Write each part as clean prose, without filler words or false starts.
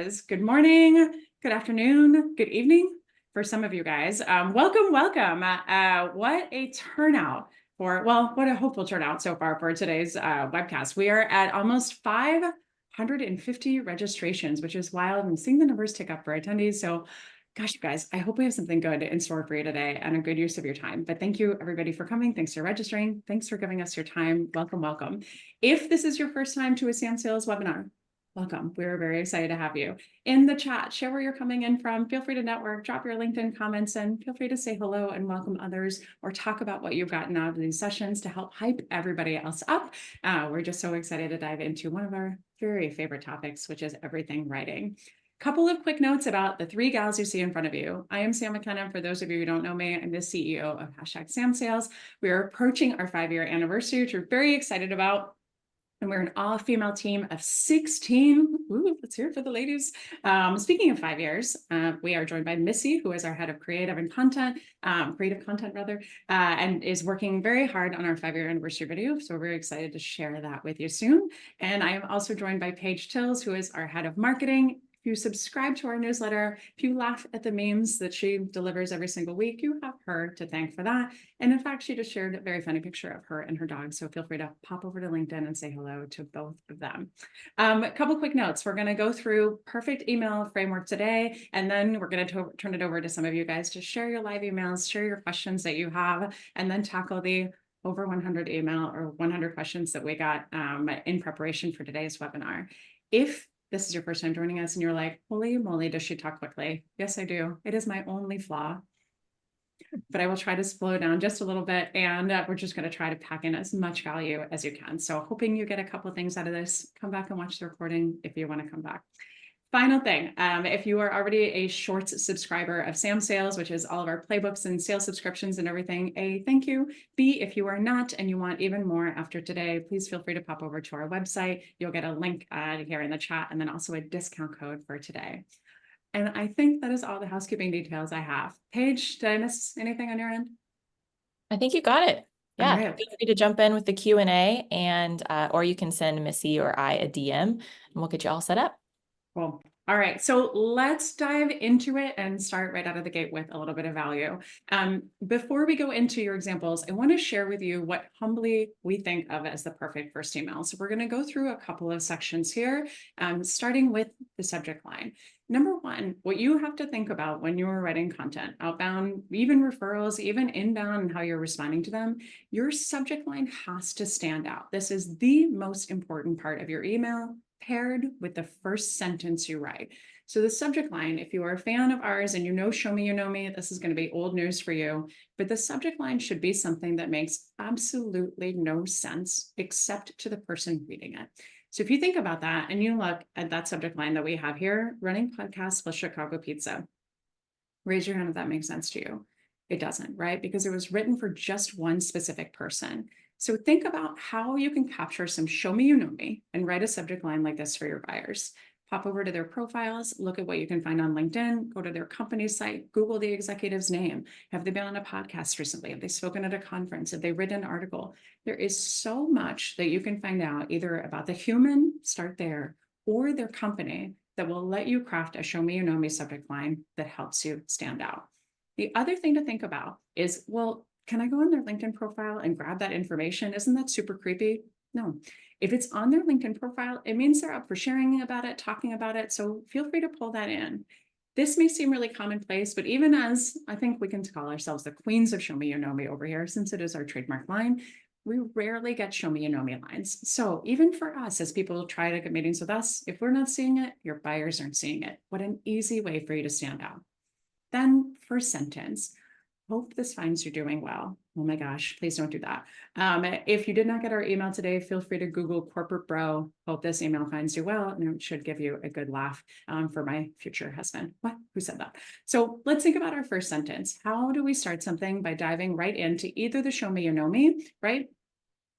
Good morning, good afternoon, good evening for some of you guys. Welcome. What a turnout what a hopeful turnout so far for today's webcast. We are at almost 550 registrations, which is wild, and seeing the numbers tick up for attendees. So gosh, you guys, I hope we have something good in store for you today and a good use of your time. But thank you everybody for coming. Thanks for registering. Thanks for giving us your time. Welcome. If this is your first time to a samsales webinar, welcome. We're very excited to have you. In the chat, share where you're coming in from. Feel free to network, drop your LinkedIn comments, and feel free to say hello and welcome others, or talk about what you've gotten out of these sessions to help hype everybody else up. We're just so excited to dive into one of our very favorite topics, which is everything writing. Couple of quick notes about the three gals you see in front of you. I am Sam McKenna. For those of you who don't know me, I'm the CEO of #SamSales. We are approaching our 5-year anniversary, which we're very excited about. And we're an all-female team of 16. Ooh, let's hear it for the ladies. Speaking of 5 years, we are joined by Missy, who is our head of creative content, and is working very hard on our 5-year anniversary video. So we're very excited to share that with you soon. And I am also joined by Paige Tills, who is our head of marketing. If you subscribe to our newsletter, if you laugh at the memes that she delivers every single week, you have her to thank for that. And in fact, she just shared a very funny picture of her and her dog. So feel free to pop over to LinkedIn and say hello to both of them. A couple quick notes. We're going to go through perfect email framework today, and then we're going to turn it over to some of you guys to share your live emails, share your questions that you have, and then tackle the over 100 email or 100 questions that we got in preparation for today's webinar. If this is your first time joining us and you're like, holy moly, does she talk quickly? Yes, I do. It is my only flaw, but I will try to slow down just a little bit. And we're just going to try to pack in as much value as you can. So hoping you get a couple of things out of this. Come back and watch the recording if you want to come back. Final thing, if you are already a Shorts subscriber of samsales, which is all of our playbooks and sales subscriptions and everything, A, thank you. B, if you are not and you want even more after today, please feel free to pop over to our website. You'll get a link here in the chat, and then also a discount code for today. And I think that is all the housekeeping details I have. Paige, did I miss anything on your end? I think you got it. Yeah, right. Feel free to jump in with the Q&A, and or you can send Missy or I a DM, and we'll get you all set up. Cool. All right, so let's dive into it and start right out of the gate with a little bit of value. Before we go into your examples, I want to share with you what humbly we think of as the perfect first email. So we're going to go through a couple of sections here, starting with the subject line. Number one, what you have to think about when you're writing content, outbound, even referrals, even inbound, and how you're responding to them, your subject line has to stand out. This is the most important part of your email, paired with the first sentence you write. So the subject line, if you are a fan of ours and you know Show Me You Know Me, this is going to be old news for you, but the subject line should be something that makes absolutely no sense except to the person reading it. So if you think about that and you look at that subject line that we have here, running podcasts plus Chicago pizza, raise your hand if that makes sense to you. It doesn't, right? Because it was written for just one specific person. So think about how you can capture some Show Me You Know Me and write a subject line like this for your buyers. Pop over to their profiles, look at what you can find on LinkedIn, go to their company site, Google the executive's name. Have they been on a podcast recently? Have they spoken at a conference? Have they written an article? There is so much that you can find out either about the human, start there, or their company that will let you craft a Show Me You Know Me subject line that helps you stand out. The other thing to think about is, well, can I go on their LinkedIn profile and grab that information? Isn't that super creepy? No. If it's on their LinkedIn profile, it means they're up for sharing about it, talking about it. So feel free to pull that in. This may seem really commonplace, but even as I think we can call ourselves the queens of Show Me You Know Me over here, since it is our trademark line, we rarely get Show Me You Know Me lines. So even for us, as people try to get meetings with us, if we're not seeing it, your buyers aren't seeing it. What an easy way for you to stand out. Then first sentence, hope this finds you doing well. Oh my gosh, please don't do that. If you did not get our email today, feel free to Google corporate bro, hope this email finds you well, and it should give you a good laugh for my future husband. What? Who said that? So let's think about our first sentence. How do we start something by diving right into either the Show Me You Know Me, right?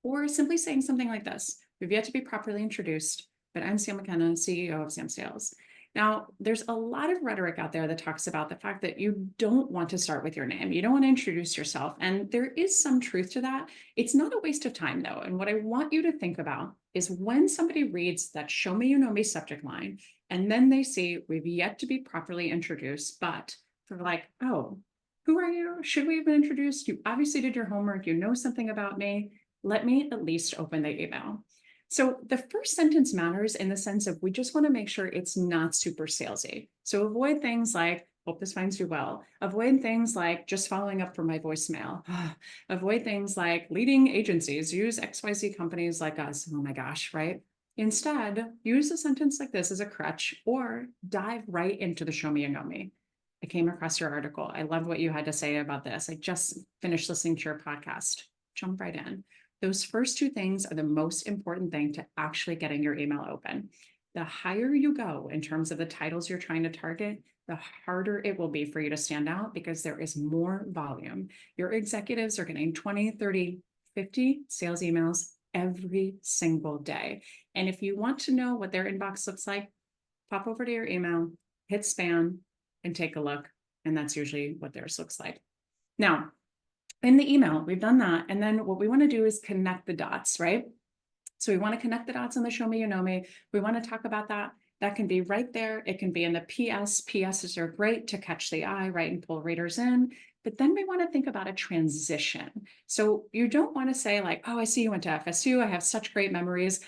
Or simply saying something like this. We've yet to be properly introduced, but I'm Sam McKenna, CEO of samsales. Now, there's a lot of rhetoric out there that talks about the fact that you don't want to start with your name. You don't want to introduce yourself. And there is some truth to that. It's not a waste of time, though. And what I want you to think about is when somebody reads that show me you know me subject line, and then they see we've yet to be properly introduced, but they're like, oh, who are you? Should we have been introduced? You obviously did your homework. You know something about me. Let me at least open the email. So the first sentence matters in the sense of we just want to make sure it's not super salesy. So avoid things like, hope this finds you well. Avoid things like just following up for my voicemail. Avoid things like leading agencies use XYZ companies like us. Oh my gosh, right? Instead, use a sentence like this as a crutch or dive right into the show me you know me. I came across your article. I love what you had to say about this. I just finished listening to your podcast. Jump right in. Those first two things are the most important thing to actually getting your email open. The higher you go in terms of the titles you're trying to target, the harder it will be for you to stand out because there is more volume. Your executives are getting 20, 30, 50 sales emails every single day. And if you want to know what their inbox looks like, pop over to your email, hit spam, and take a look. And that's usually what theirs looks like. Now, in the email, we've done that. And then what we want to do is connect the dots, right? So we want to connect the dots on the show me, you know me. We want to talk about that. That can be right there. It can be in the PS. PSs are great to catch the eye, right? And pull readers in. But then we want to think about a transition. So you don't want to say like, oh, I see you went to FSU. I have such great memories.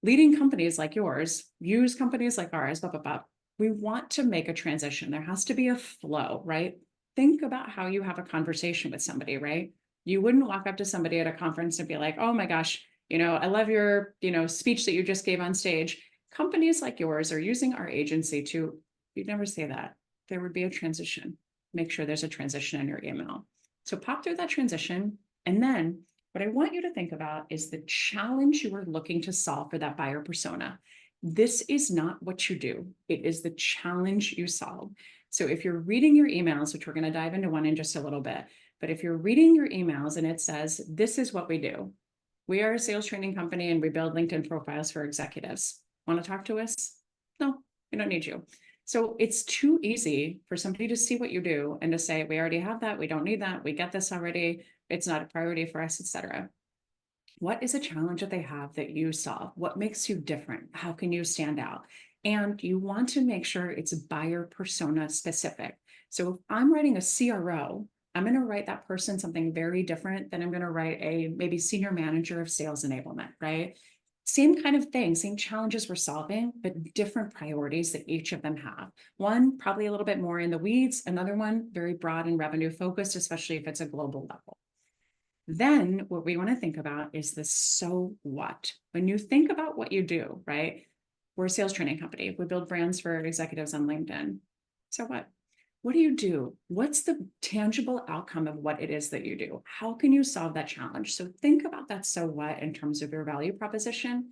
Leading companies like yours, use companies like ours, blah, blah, blah. We want to make a transition. There has to be a flow, right? Think about how you have a conversation with somebody, right? You wouldn't walk up to somebody at a conference and be like, oh my gosh, I love your, speech that you just gave on stage. Companies like yours are using our agency to, you'd never say that. There would be a transition. Make sure there's a transition in your email. So pop through that transition. And then what I want you to think about is the challenge you are looking to solve for that buyer persona. This is not what you do. It is the challenge you solve. So if you're reading your emails, which we're going to dive into one in just a little bit, but if you're reading your emails and it says, this is what we do. We are a sales training company and we build LinkedIn profiles for executives. Want to talk to us? No, we don't need you. So it's too easy for somebody to see what you do and to say, we already have that. We don't need that. We get this already. It's not a priority for us, etc. What is a challenge that they have that you solve? What makes you different? How can you stand out? And you want to make sure it's buyer persona specific. So if I'm writing a CRO, I'm going to write that person something very different than I'm going to write a maybe senior manager of sales enablement, right? Same kind of thing, same challenges we're solving, but different priorities that each of them have. One, probably a little bit more in the weeds, another one, very broad and revenue focused, especially if it's a global level. Then what we want to think about is the so what. When you think about what you do, right? We're a sales training company. We build brands for executives on LinkedIn. So what? What do you do? What's the tangible outcome of what it is that you do? How can you solve that challenge? So think about that so what in terms of your value proposition.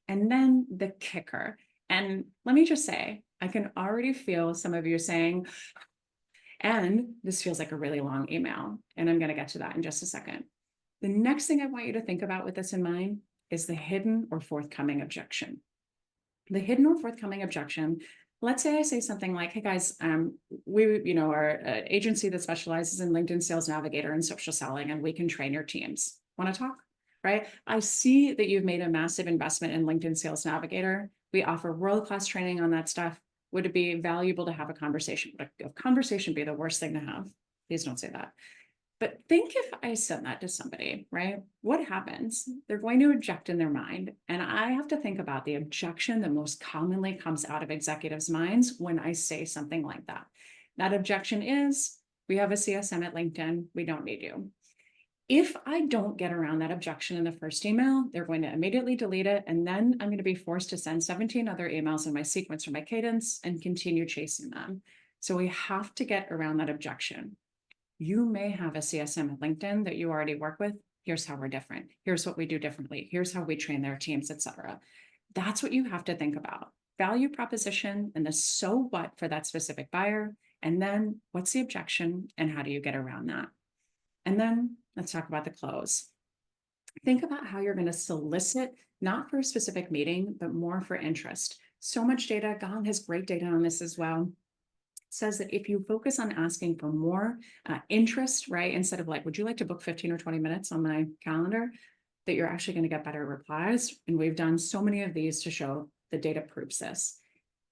And then the kicker. And let me just say, I can already feel some of you saying, and this feels like a really long email. And I'm going to get to that in just a second. The next thing I want you to think about with this in mind is the hidden or forthcoming objection. The hidden or forthcoming objection, let's say I say something like, hey guys, we are an agency that specializes in LinkedIn Sales Navigator and social selling, and we can train your teams. Want to talk? Right? I see that you've made a massive investment in LinkedIn Sales Navigator. We offer world-class training on that stuff. Would it be valuable to have a conversation? Would a conversation be the worst thing to have? Please don't say that. But think if I send that to somebody, right? What happens? They're going to object in their mind. And I have to think about the objection that most commonly comes out of executives' minds when I say something like that. That objection is, we have a CSM at LinkedIn. We don't need you. If I don't get around that objection in the first email, they're going to immediately delete it. And then I'm going to be forced to send 17 other emails in my sequence or my cadence and continue chasing them. So we have to get around that objection. You may have a CSM at LinkedIn that you already work with. Here's how we're different. Here's what we do differently. Here's how we train their teams, etc. That's what you have to think about. Value proposition and the so what for that specific buyer. And then what's the objection and how do you get around that? And then let's talk about the close. Think about how you're going to solicit, not for a specific meeting, but more for interest. So much data. Gong has great data on this as well. Says that if you focus on asking for more interest, right, instead of like, would you like to book 15 or 20 minutes on my calendar, that you're actually going to get better replies. And we've done so many of these to show the data proves this.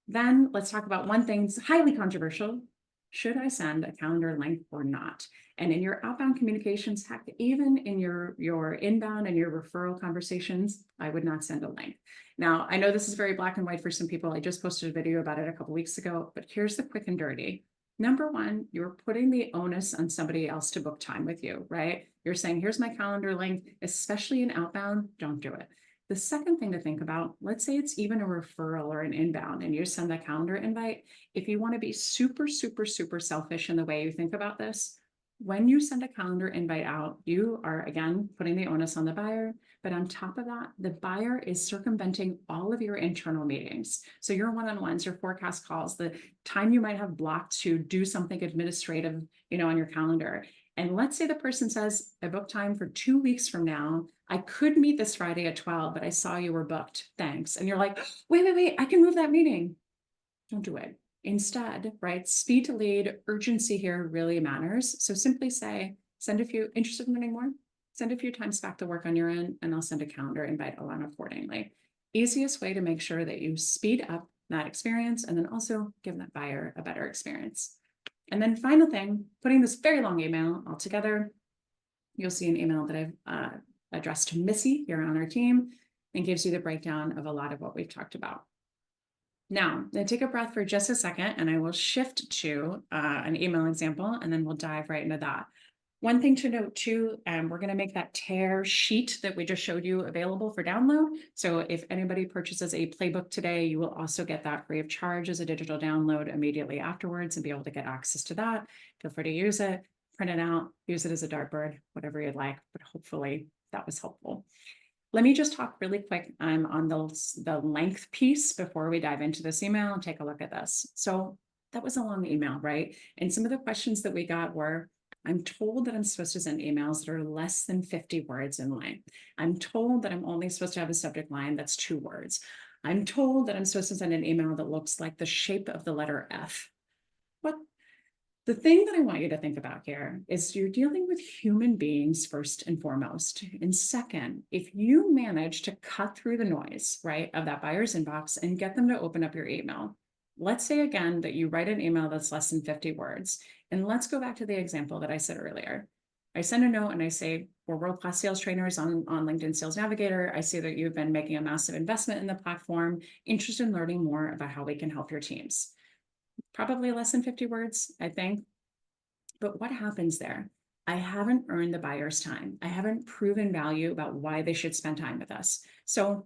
Then let's talk about one thing that's highly controversial. Should I send a calendar link or not? And in your outbound communications, heck, even in your inbound and your referral conversations, I would not send a link. Now, I know this is very black and white for some people. I just posted a video about it a couple weeks ago, but here's the quick and dirty. Number one, you're putting the onus on somebody else to book time with you, right? You're saying, here's my calendar link, especially in outbound, don't do it. The second thing to think about, let's say it's even a referral or an inbound and you send that calendar invite. If you want to be super, super, super selfish in the way you think about this, when you send a calendar invite out, you are again putting the onus on the buyer. But on top of that, the buyer is circumventing all of your internal meetings. So your one-on-ones, your forecast calls, the time you might have blocked to do something administrative, on your calendar. And let's say the person says, I booked time for 2 weeks from now. I could meet this Friday at 12, but I saw you were booked. Thanks. And you're like, wait, I can move that meeting. Don't do it. Instead, right? Speed to lead, urgency here really matters. So simply say, send a few, interested in learning more? Send a few times back to work on your end, and I'll send a calendar invite along accordingly. Easiest way to make sure that you speed up that experience and then also give that buyer a better experience. And then final thing, putting this very long email all together, you'll see an email that I've addressed to Missy here on our team and gives you the breakdown of a lot of what we've talked about. Now, take a breath for just a second, and I will shift to an email example, and then we'll dive right into that. One thing to note too, we're going to make that tear sheet that we just showed you available for download. So if anybody purchases a playbook today, you will also get that free of charge as a digital download immediately afterwards and be able to get access to that. Feel free to use it, print it out, use it as a dartboard, whatever you'd like, but hopefully that was helpful. Let me just talk really quick on the length piece before we dive into this email and take a look at this. So that was a long email, right? And some of the questions that we got were, I'm told that I'm supposed to send emails that are less than 50 words in length. I'm told that I'm only supposed to have a subject line that's 2 words. I'm told that I'm supposed to send an email that looks like the shape of the letter F. What? The thing that I want you to think about here is you're dealing with human beings first and foremost. And second, if you manage to cut through the noise, right, of that buyer's inbox and get them to open up your email, let's say again that you write an email that's less than 50 words. And let's go back to the example that I said earlier. I send a note and I say, we're world-class sales trainers on LinkedIn Sales Navigator. I see that you've been making a massive investment in the platform, interested in learning more about how we can help your teams. Probably less than 50 words, I think. But what happens there? I haven't earned the buyer's time. I haven't proven value about why they should spend time with us. So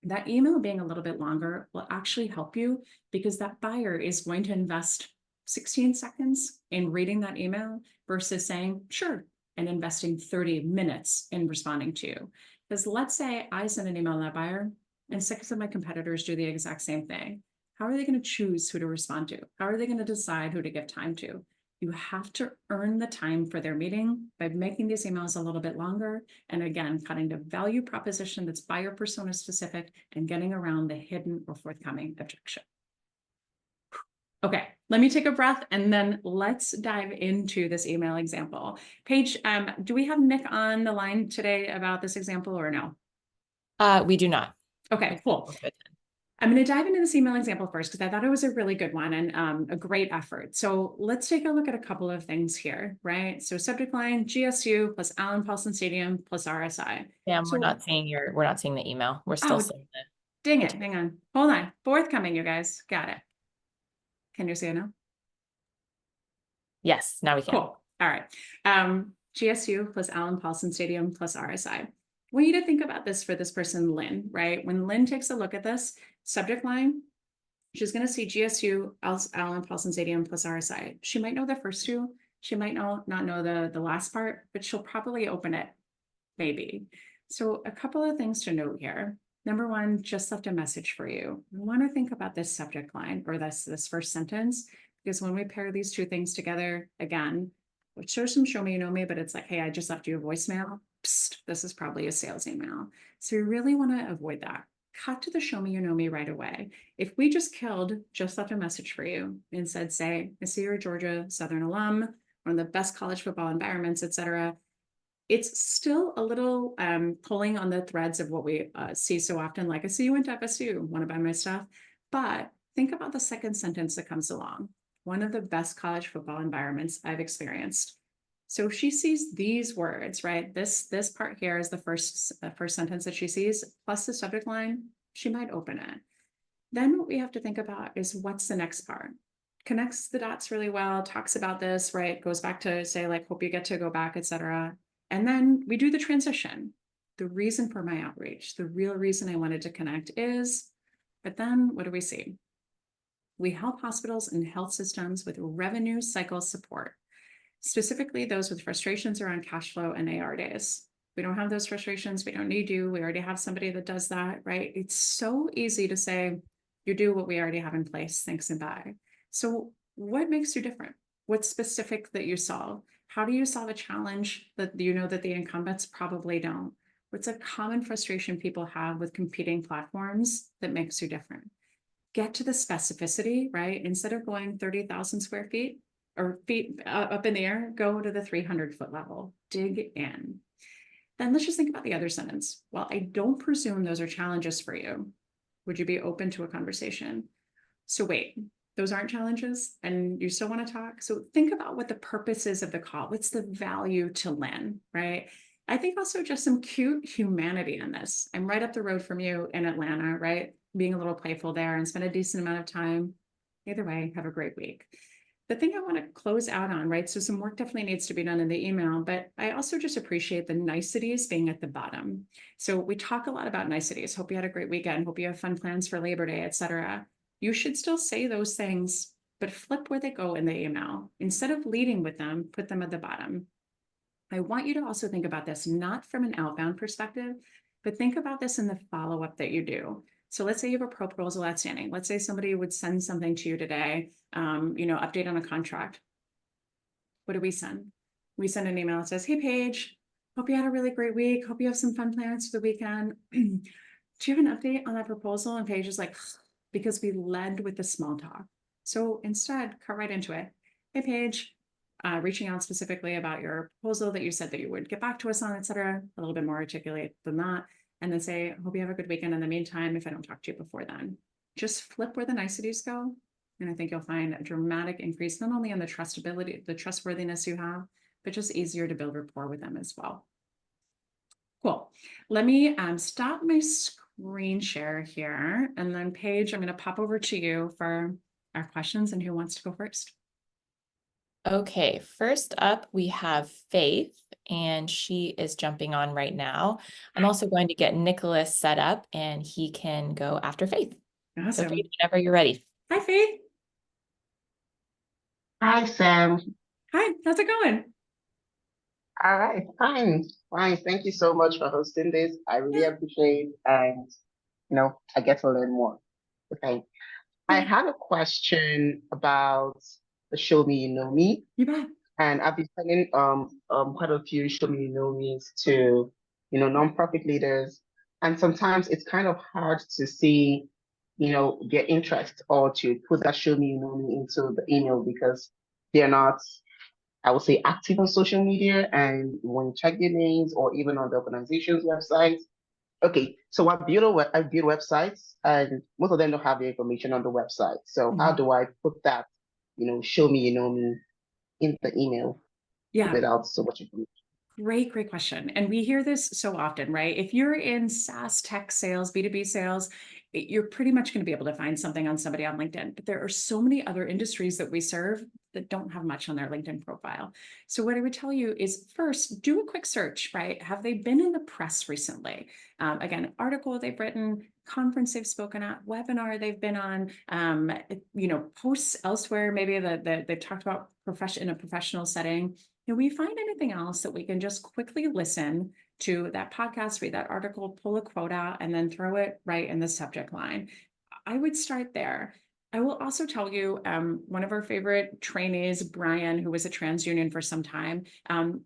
that email being a little bit longer will actually help you because that buyer is going to invest 16 seconds in reading that email versus saying, sure, and investing 30 minutes in responding to you. Because let's say I send an email to that buyer and 6 of my competitors do the exact same thing. How are they going to choose who to respond to? How are they going to decide who to give time to? You have to earn the time for their meeting by making these emails a little bit longer. And again, cutting the value proposition that's buyer persona specific and getting around the hidden or forthcoming objection. Okay, let me take a breath and then let's dive into this email example. Paige, do we have Nick on the line today about this example or no? We do not. Okay, cool. I'm going to dive into this email example first because I thought it was a really good one and a great effort. So let's take a look at a couple of things here, right? So subject line, GSU plus Allen Paulson Stadium plus RSI. Yeah, so, we're not seeing the email. We're still seeing the. Dang it, hang on. Hold on. Forthcoming, you guys. Got it. Can you see it now? Yes, now we can. Cool. All right. GSU plus Allen Paulson Stadium plus RSI. I want you to think about this for this person, Lynn, right? When Lynn takes a look at this subject line, she's going to see GSU, Allen Paulson Stadium plus RSI. She might know the first two. She might not know the last part, but she'll probably open it, maybe. So a couple of things to note here. Number one, just left a message for you. We want to think about this subject line or this first sentence, because when we pair these two things together, again, which shows some show me, you know me, but it's like, hey, I just left you a voicemail. Psst, this is probably a sales email. So you really want to avoid that. cut to the show me you know me right away. If we just left a message for you and said, say, I see you're a Georgia Southern alum, one of the best college football environments, et cetera, it's still a little pulling on the threads of what we see so often, like I see you went to FSU, want to buy my stuff. But think about the second sentence that comes along. One of the best college football environments I've experienced. So if she sees these words, right? This part here is the first sentence that she sees, plus the subject line, she might open it. Then what we have to think about is what's the next part? Connects the dots really well, talks about this, right? Goes back to say, like, hope you get to go back, etc. And then we do the transition. The reason for my outreach, the real reason I wanted to connect is, but then what do we see? We help hospitals and health systems with revenue cycle support, specifically those with frustrations around cash flow and AR days. We don't have those frustrations. We don't need you. We already have somebody that does that, right? It's so easy to say, you do what we already have in place. Thanks and bye. So what makes you different? What's specific that you solve? How do you solve a challenge that you know that the incumbents probably don't? What's a common frustration people have with competing platforms that makes you different? Get to the specificity, right? Instead of going 30,000 square feet or feet up in the air, go to the 300-foot level, dig in. Then let's just think about the other sentence. Well, I don't presume those are challenges for you. Would you be open to a conversation? So wait, those aren't challenges and you still want to talk? So think about what the purpose is of the call. What's the value to Lynn, right? I think also just some cute humanity in this. I'm right up the road from you in Atlanta, right? Being a little playful there and spend a decent amount of time. Either way, have a great week. The thing I want to close out on, right? So some work definitely needs to be done in the email, but I also just appreciate the niceties being at the bottom. So we talk a lot about niceties. Hope you had a great weekend. Hope you have fun plans for Labor Day, et cetera. You should still say those things, but flip where they go in the email. Instead of leading with them, put them at the bottom. I want you to also think about this, not from an outbound perspective, but think about this in the follow-up that you do. So let's say you have a proposal outstanding. Let's say somebody would send something to you today, update on a contract. What do we send? We send an email that says, hey, Paige, hope you had a really great week. Hope you have some fun plans for the weekend. Do you have an update on that proposal? And Paige is like, because we led with the small talk. So instead, cut right into it. Hey, Paige, reaching out specifically about your proposal that you said that you would get back to us on, et cetera, a little bit more articulate than that. And then say, hope you have a good weekend in the meantime, if I don't talk to you before then. Just flip where the niceties go. And I think you'll find a dramatic increase, not only in the trustability, the trustworthiness you have, but just easier to build rapport with them as well. Cool. Let me stop my screen share here. And then Paige, I'm going to pop over to you for our questions and who wants to go first. Okay, first up, we have Faith, and she is jumping on right now. I'm also going to get Nicholas set up, and he can go after Faith. Awesome. So Faith, whenever you're ready. Hi, Faith. Hi, Sam. Hi, how's it going? All right, fine, fine. Thank you so much for hosting this. I really appreciate, and I get to learn more. Okay. I have a question about the Show Me You Know Me, You bet. and I've been sending quite a few Show Me You Know Me's to nonprofit leaders, and sometimes it's kind of hard to see their interest or to put that Show Me You Know Me into the email because they're not, I would say, active on social media, and when you check their names or even on the organization's website. Okay, so I build websites, and most of them don't have the information on the website. So how do I put that, Show Me You Know Me in the email without so much information? Great question. And we hear this so often, right? If you're in SaaS tech sales, B2B sales, you're pretty much going to be able to find something on somebody on LinkedIn. But there are so many other industries that we serve that don't have much on their LinkedIn profile. So what I would tell you is first, do a quick search, right? Have they been in the press recently? Again, article they've written, conference they've spoken at, webinar they've been on, posts elsewhere, maybe that they've talked about in a professional setting. If we find anything else that we can just quickly listen to that podcast, read that article, pull a quote out, and then throw it right in the subject line, I would start there. I will also tell you, one of our favorite trainees, Brian, who was a TransUnion for some time,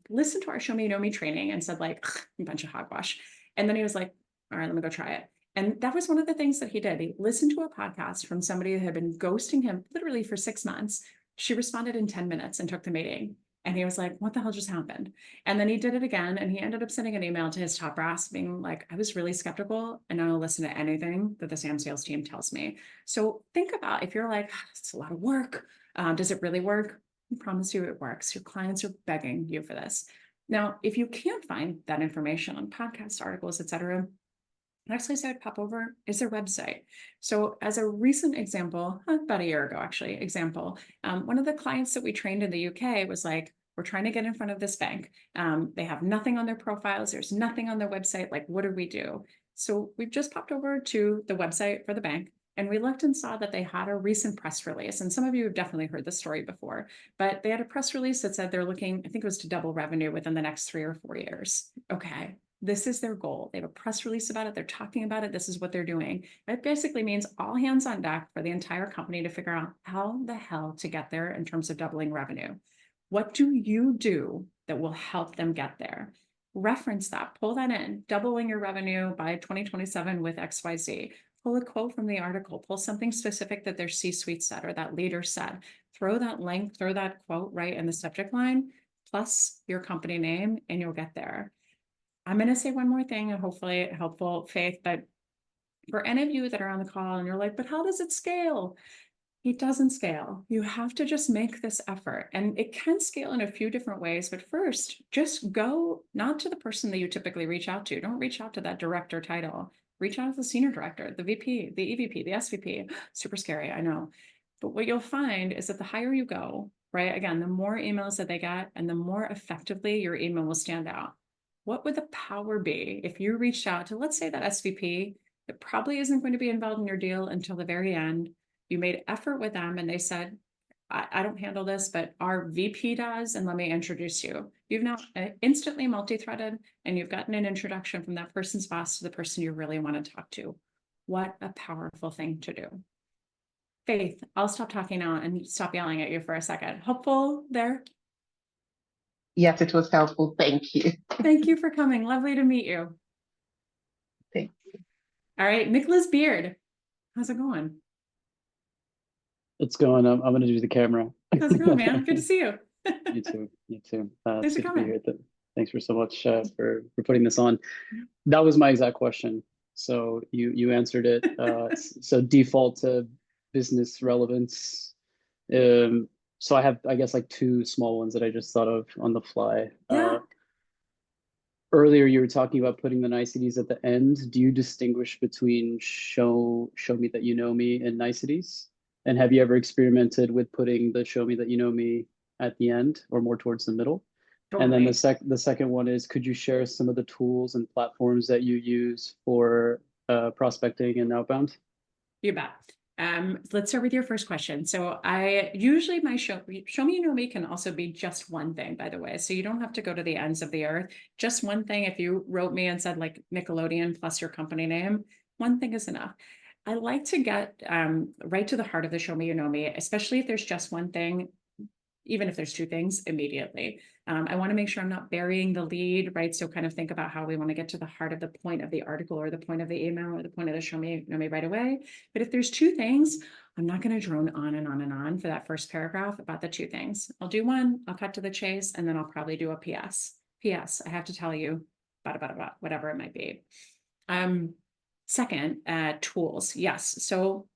listened to our Show Me You Know Me training and said, like, a bunch of hogwash. And then he was like, all right, let me go try it. And that was one of the things that he did. He listened to a podcast from somebody who had been ghosting him literally for 6 months. She responded in 10 minutes and took the meeting. And he was like, what the hell just happened? And then he did it again. And he ended up sending an email to his top brass being like, I was really skeptical and I don't listen to anything that the Sam sales team tells me. So think about if you're like, it's a lot of work. Does it really work? I promise you it works. Your clients are begging you for this. Now, if you can't find that information on podcasts, articles, etc., next place I would pop over is their website. So as a recent example, about a year ago, actually, one of the clients that we trained in the UK was like, we're trying to get in front of this bank. They have nothing on their profiles. There's nothing on their website. Like, what do we do? So we've just popped over to the website for the bank and we looked and saw that they had a recent press release. And some of you have definitely heard this story before, but they had a press release that said they're looking, I think it was to double revenue within the next 3 or 4 years. Okay. This is their goal. They have a press release about it. They're talking about it. This is what they're doing. It basically means all hands on deck for the entire company to figure out how the hell to get there in terms of doubling revenue. What do you do that will help them get there? Reference that, pull that in, doubling your revenue by 2027 with XYZ. Pull a quote from the article, pull something specific that their C-suite said or that leader said. Throw that link, throw that quote right in the subject line, plus your company name, and you'll get there. I'm going to say one more thing, and hopefully helpful, Faith, but for any of you that are on the call and you're like, but how does it scale? It doesn't scale. You have to just make this effort, and it can scale in a few different ways. But first, just go not to the person that you typically reach out to. Don't reach out to that director title. Reach out to the senior director, the VP, the EVP, the SVP. Super scary, I know. But what you'll find is that the higher you go, right? Again, the more emails that they get and the more effectively your email will stand out. What would the power be if you reached out to, let's say, that SVP that probably isn't going to be involved in your deal until the very end? You made effort with them and they said, I don't handle this, but our VP does, and let me introduce you. You've now instantly multi-threaded and you've gotten an introduction from that person's boss to the person you really want to talk to. What a powerful thing to do. Faith, I'll stop talking now and stop yelling at you for a second. Hopeful there? Yes, it was helpful. Thank you. Thank you for coming. Lovely to meet you. Thank you. All right, Nicholas Beard, how's it going? It's going. I'm going to do the camera. How's it going, man? Good to see you. You too. You too. Thanks it's for good to be coming. here. Thanks for so much for putting this on. That was my exact question. So you answered it. So default to business relevance. So I have, I guess, like 2 small ones that I just thought of on the fly. Yeah. Earlier, you were talking about putting the niceties at the end. Do you distinguish between show me that you know me and niceties? And have you ever experimented with putting the show me that you know me at the end or more towards the middle? Totally. And then the second one is, could you share some of the tools and platforms that you use for prospecting and outbound? You bet. Let's start with your first question. So I usually my show me you know me can also be just one thing, by the way. So you don't have to go to the ends of the earth. Just one thing. If you wrote me and said like Nickelodeon plus your company name, one thing is enough. I like to get right to the heart of the show me you know me, especially if there's just one thing, even if there's 2 things immediately. I want to make sure I'm not burying the lead, right? So kind of think about how we want to get to the heart of the point of the article or the point of the email or the point of the show me, you know me right away. But if there's 2 things, I'm not going to drone on and on and on for that first paragraph about the 2 things. I'll do one, I'll cut to the chase, and then I'll probably do a PS. PS, I have to tell you, about whatever it might be. Second, tools. Yes. So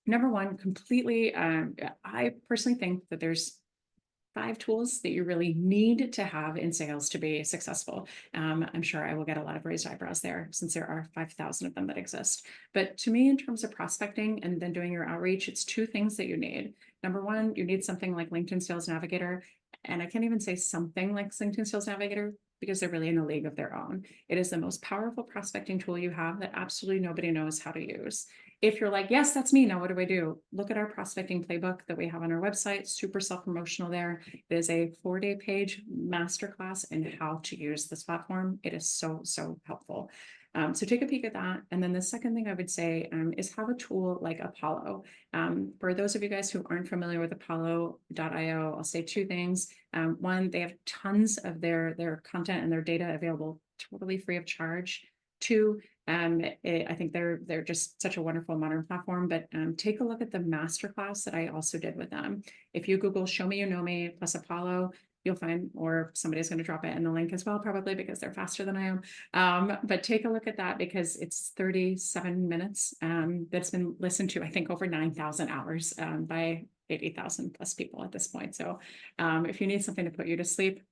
number one, completely, I personally think that there's 5 tools that you really need to have in sales to be successful. I'm sure I will get a lot of raised eyebrows there since there are 5,000 of them that exist. But to me, in terms of prospecting and then doing your outreach, it's 2 things that you need. Number one, you need something like LinkedIn Sales Navigator. And I can't even say something like LinkedIn Sales Navigator because they're really in a league of their own. It is the most powerful prospecting tool you have that absolutely nobody knows how to use. If you're like, yes, that's me, now what do I do? Look at our prospecting playbook that we have on our website, super self-promotional there. It is a 4-day page masterclass in how to use this platform. It is so, so helpful. So take a peek at that. And then the second thing I would say is have a tool like Apollo. For those of you guys who aren't familiar with Apollo.io, I'll say 2 things. One, they have tons of their content and their data available totally free of charge. 2, I think they're just such a wonderful modern platform, but take a look at the masterclass that I also did with them. If you Google Show Me You Know Me plus Apollo, you'll find, or somebody's going to drop it in the link as well, probably because they're faster than I am. But take a look at that because it's 37 minutes that's been listened to, I think, over 9,000 hours by 80,000 plus people at this point. So if you need something to put you to sleep,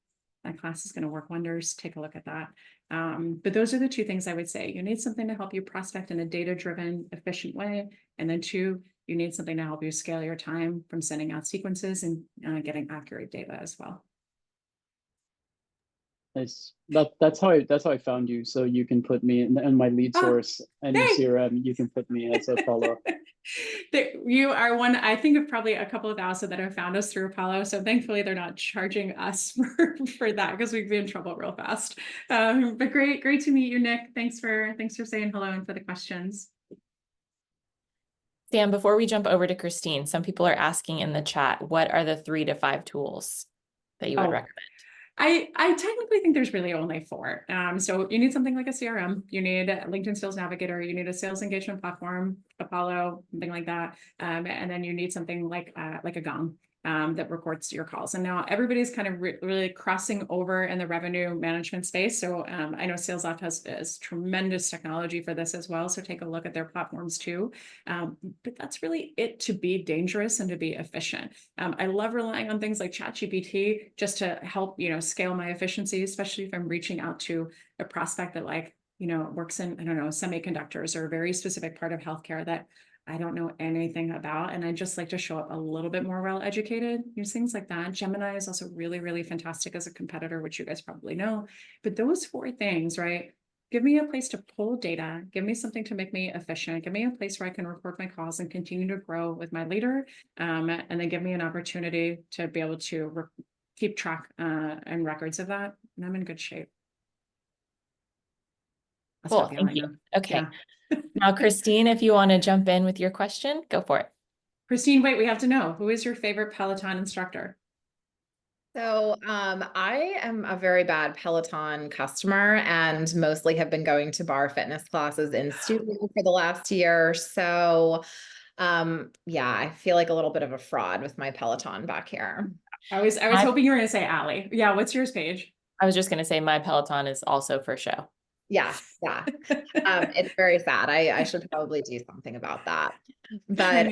that class is going to work wonders. Take a look at that. But those are the two things I would say. You need something to help you prospect in a data-driven, efficient way. And then two, you need something to help you scale your time from sending out sequences and getting accurate data as well. Nice. That's how I found you. So you can put me in my lead source and your CRM. You can put me as Apollo. You are one, I think, of probably a couple of thousand that have found us through Apollo. So thankfully they're not charging us for that because we'd be in trouble real fast. But great to meet you, Nick. Thanks for saying hello and for the questions. Sam, before we jump over to Christine, some people are asking in the chat, what are the 3 to 5 tools that you would recommend? I technically think there's really only 4. So you need something like a CRM, you need a LinkedIn Sales Navigator, you need a sales engagement platform, Apollo, something like that. And then you need something like a Gong that records your calls. And now everybody's kind of really crossing over in the revenue management space. So I know SalesLoft has tremendous technology for this as well. So take a look at their platforms too. But that's really it to be dangerous and to be efficient. I love relying on things like ChatGPT just to help, scale my efficiency, especially if I'm reaching out to a prospect that works in, I don't know, semiconductors or a very specific part of healthcare that I don't know anything about. And I just like to show up a little bit more well-educated, use things like that. Gemini is also really, really fantastic as a competitor, which you guys probably know. But those 4 things, right? Give me a place to pull data, give me something to make me efficient, give me a place where I can record my calls and continue to grow with my leader. And then give me an opportunity to be able to keep track and records of that. And I'm in good shape. Cool, thank you. Okay. Yeah. Now, Christine, if you want to jump in with your question, go for it. Christine, wait, we have to know, who is your favorite Peloton instructor? So I am a very bad Peloton customer and mostly have been going to bar fitness classes in studio for the last year. So yeah, I feel like a little bit of a fraud with my Peloton back here. I was hoping you were going to say Allie. Yeah, what's yours, Paige? I was just going to say my Peloton is also for show. Yeah. It's very sad. I should probably do something about that. But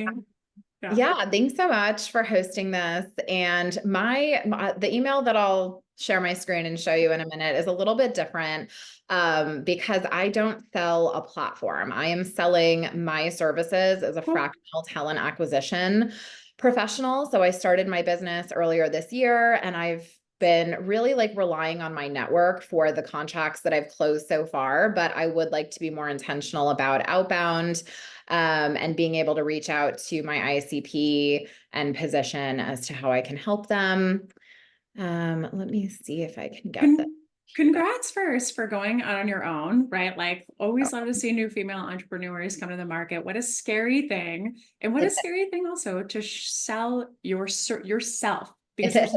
yeah, thanks so much for hosting this. And the email that I'll share my screen and show you in a minute is a little bit different because I don't sell a platform. I am selling my services as a fractional talent acquisition professional. So I started my business earlier this year and I've been really relying on my network for the contracts that I've closed so far, but I would like to be more intentional about outbound and being able to reach out to my ICP and position as to how I can help them. Let me see if I can get this. Congrats first for going out on your own, right? Always love to see new female entrepreneurs come to the market. What a scary thing. And what a scary thing also to sell yourself, because there's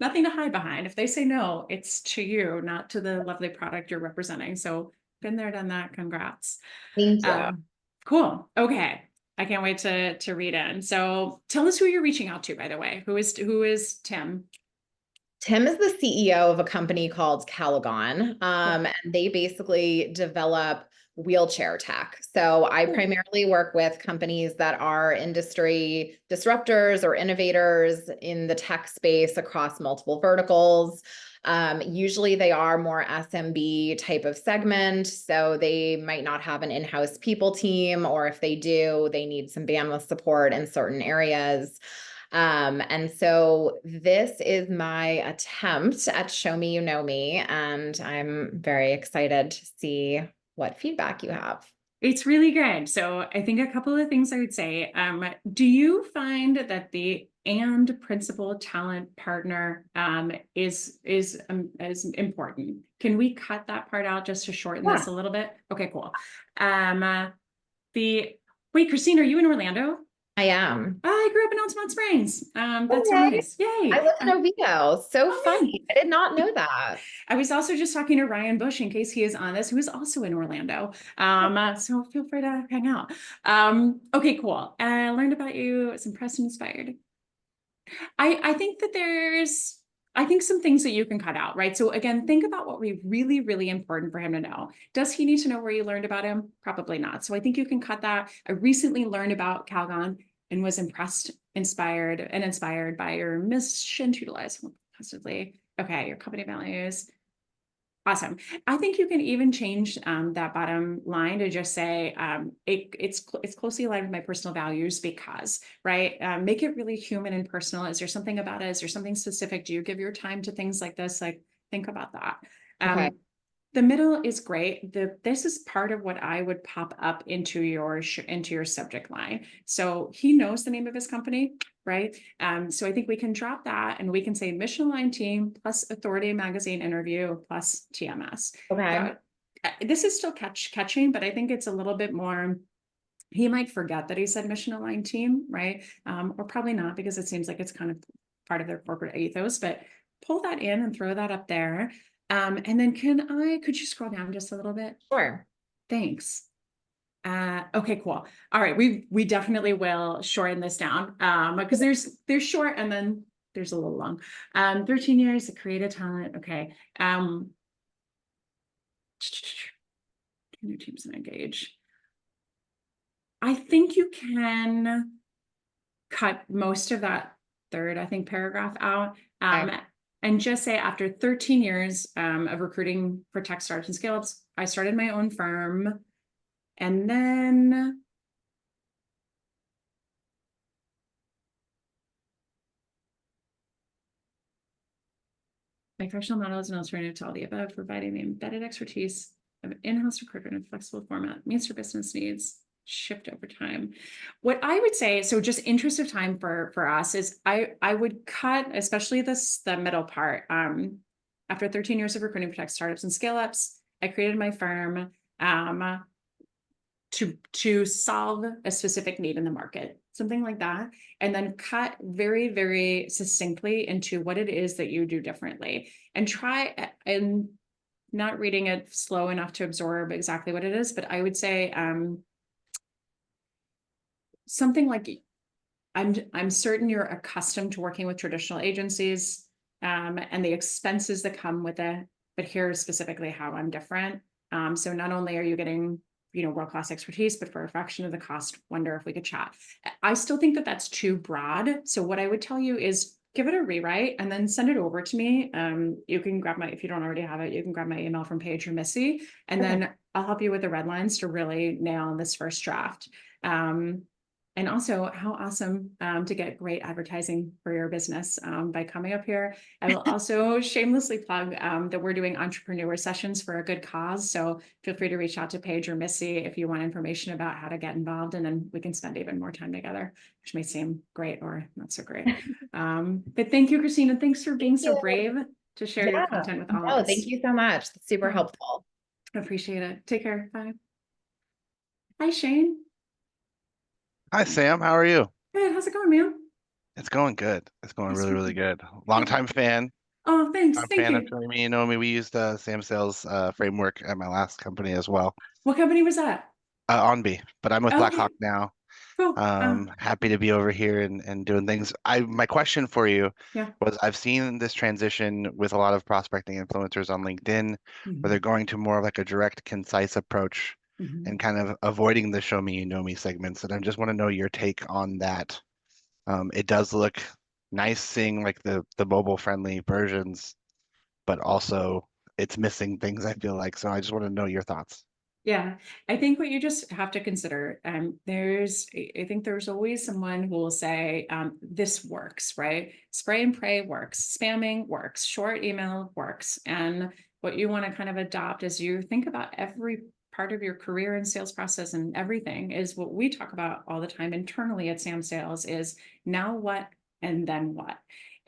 nothing to hide behind. If they say no, it's to you, not to the lovely product you're representing. So been there, done that. Congrats. Thank you. Cool. Okay. I can't wait to read in. So tell us who you're reaching out to, by the way. Who is Tim? Tim is the CEO of a company called Calagon, and they basically develop wheelchair tech. So I primarily work with companies that are industry disruptors or innovators in the tech space across multiple verticals. Usually they are more SMB type of segment. So they might not have an in-house people team, or if they do, they need some bandwidth support in certain areas. And so this is my attempt at Show Me You Know Me, and I'm very excited to see what feedback you have. It's really good. So I think a couple of things I would say, do you find that the and principal talent partner is important? Can we cut that part out just to shorten this a little bit? Okay, cool. Wait, Christine, are you in Orlando? I am. I grew up in Altamont Springs. That's so Okay. nice. Yay. I live in Oviedo. So Oh, funny. I did not know that. I was also just talking to Ryan Bush in case he is on this, who is also in Orlando. So feel free to hang out. Okay, cool. I learned about you. I was impressed and inspired. I think that I think some things that you can cut out, right? So again, think about what would be really, really important for him to know. Does he need to know where you learned about him? Probably not. So I think you can cut that. I recently learned about Calgon and was impressed, inspired by your mission to utilize positively. Okay, your company values. Awesome. I think you can even change that bottom line to just say it's closely aligned with my personal values because, right? Make it really human and personal. Is there something about it? Is there something specific? Do you give your time to things like this? Like, think about that. Okay. The middle is great. This is part of what I would pop up into your subject line. So he knows the name of his company, right? So I think we can drop that and we can say mission aligned team plus authority magazine interview plus TMS. Okay. This is still catching, but I think it's a little bit more. He might forget that he said mission aligned team, right? Or probably not because it seems like it's kind of part of their corporate ethos, but pull that in and throw that up there. And then could you scroll down just a little bit? Sure. Thanks. Okay, cool. All right. We definitely will shorten this down. Because there's short and then there's a little long. 13 years of creative talent. Okay. New teams and engage. I think you can cut most of that third, I think, paragraph out. Okay. And just say after 13 years of recruiting for tech startups and scale-ups, I started my own firm. And then my fractional model is an alternative to all the above, providing the embedded expertise of an in-house recruiter in a flexible format, meets your business needs, shift over time. What I would say, so just interest of time for us is I would cut, especially the middle part. After 13 years of recruiting for tech startups and scale-ups, I created my firm to solve a specific need in the market, something like that, and then cut very, very succinctly into what it is that you do differently, and try and not reading it slow enough to absorb exactly what it is, but I would say something like, I'm certain you're accustomed to working with traditional agencies and the expenses that come with it, but here's specifically how I'm different. So not only are you getting world-class expertise, but for a fraction of the cost, wonder if we could chat. I still think that that's too broad. So what I would tell you is give it a rewrite and then send it over to me. You can grab if you don't already have it, you can grab my email from Paige or Missy, and then I'll help you with the red lines to really nail this first draft. And also how awesome to get great advertising for your business by coming up here. I will also shamelessly plug that we're doing entrepreneur sessions for a good cause. So feel free to reach out to Paige or Missy if you want information about how to get involved, and then we can spend even more time together, which may seem great or not so great. But thank you, Christina. Thanks for being so brave to share your content with all of us. Thank you so much. That's super helpful. Appreciate it. Take care. Bye. Hi, Shane. Hi, Sam. How are you? Good. How's it going, man? It's going good. It's going really, really good. Longtime fan. Oh, thanks. I'm a Thank fan you. of Tony. You know me. We used samsales framework at my last company as well. What company was that? Onbe, but I'm with Okay. Blackhawk now. Cool. Happy to be over here and doing things. My question for you Yeah. was, I've seen this transition with a lot of prospecting influencers on LinkedIn, where they're going to more of like a direct, concise approach and kind of avoiding the show me, you know me segments. And I just want to know your take on that. It does look nice seeing like the mobile friendly versions, but also it's missing things, I feel like. So I just want to know your thoughts. Yeah, I think what you just have to consider, I think there's always someone who will say, this works, right? Spray and pray works, spamming works, short email works. And what you want to kind of adopt as you think about every part of your career and sales process and everything is what we talk about all the time internally at samsales is now what and then what.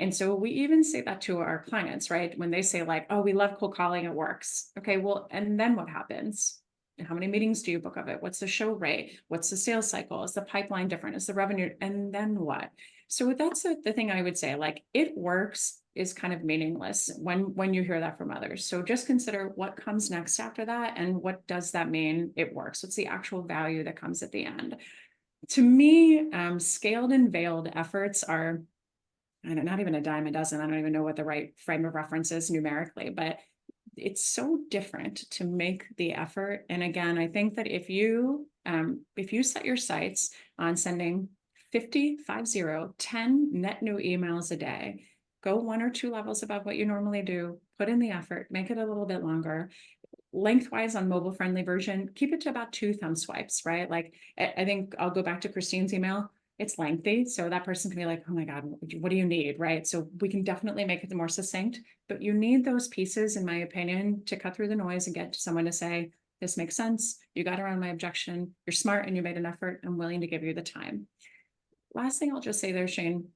And so we even say that to our clients, right? When they say like, oh, we love cold calling, it works. Okay, well, and then what happens? how many meetings do you book of it? What's the show rate? What's the sales cycle? Is the pipeline different? Is the revenue? And then what? So that's the thing I would say, like, it works is kind of meaningless when you hear that from others. So just consider what comes next after that, and what does that mean it works? What's the actual value that comes at the end? To me, scaled and veiled efforts are, I don't, not even a dime a dozen. I don't even know what the right frame of reference is numerically, but it's so different to make the effort. And again, I think that if you set your sights on sending 10 net new emails a day, go 1 or 2 levels above what you normally do, put in the effort, make it a little bit longer. Lengthwise on mobile friendly version, keep it to about 2 thumb swipes, right? Like, I think I'll go back to Christine's email. It's lengthy, so that person can be like, oh my God, what do you need, right? So we can definitely make it more succinct, but you need those pieces, in my opinion, to cut through the noise and get to someone to say, this makes sense, you got around my objection, you're smart and you made an effort, I'm willing to give you the time. Last thing I'll just say there, Shane,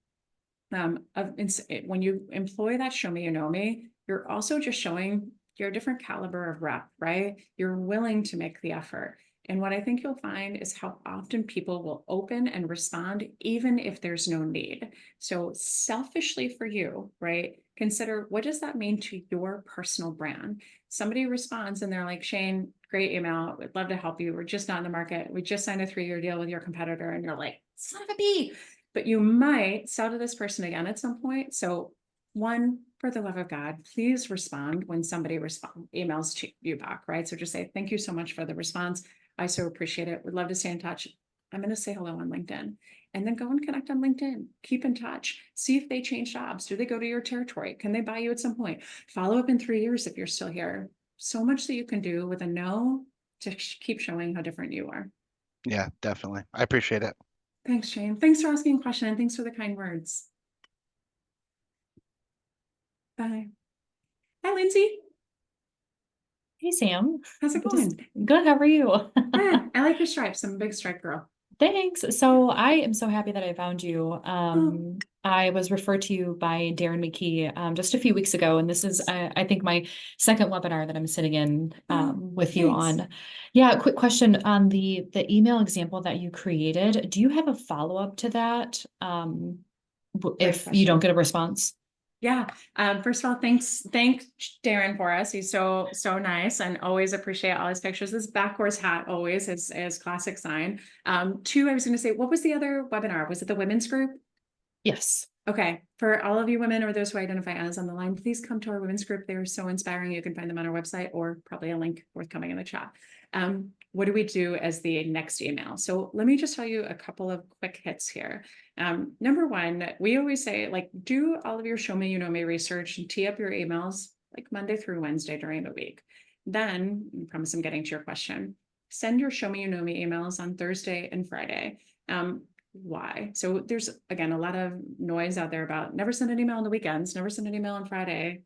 when you employ that show me, you know me, you're also just showing you're a different caliber of rep, right? You're willing to make the effort. And what I think you'll find is how often people will open and respond, even if there's no need. So selfishly for you, right? Consider, what does that mean to your personal brand? Somebody responds and they're like, Shane, great email. We'd love to help you. We're just not in the market. We just signed a 3-year deal with your competitor. And you're like, son of a bee. But you might sell to this person again at some point. So one, for the love of God, please respond when somebody emails you back, right? So just say, thank you so much for the response. I so appreciate it. Would love to stay in touch. I'm going to say hello on LinkedIn, and then go and connect on LinkedIn. Keep in touch. See if they change jobs. Do they go to your territory? Can they buy you at some point? Follow up in 3 years if you're still here. So much that you can do with a no to keep showing how different you are. Yeah, definitely. I appreciate it. Thanks, Shane. Thanks for asking a question, and thanks for the kind words. Bye. Hi, Lindsay. Hey, Sam. How's it going? Good. How are you? Good. I like your stripes. I'm a big stripe girl. Thanks. So I am so happy that I found you. I was referred to you by Darren McKee just a few weeks ago, and this is, I think, my second webinar that I'm sitting in with you on. Yeah, quick question on the email example that you created. Do you have a follow-up to that if you don't get a response? Yeah. First of all, thank Darren for us. He's so nice, and always appreciate all his pictures. This back horse hat always is classic sign. 2, I was going to say, what was the other webinar? Was it the women's group? Yes. Okay. For all of you women, or those who identify as on the line, please come to our women's group. They are so inspiring. You can find them on our website, or probably a link forthcoming in the chat. What do we do as the next email? So let me just tell you a couple of quick hits here. Number 1, we always say, like, do all of your show me, you know me research and tee up your emails like Monday through Wednesday during the week. Then, I promise I'm getting to your question, send your show me, you know me emails on Thursday and Friday. Why? So there's, again, a lot of noise out there about never send an email on the weekends, never send an email on Friday.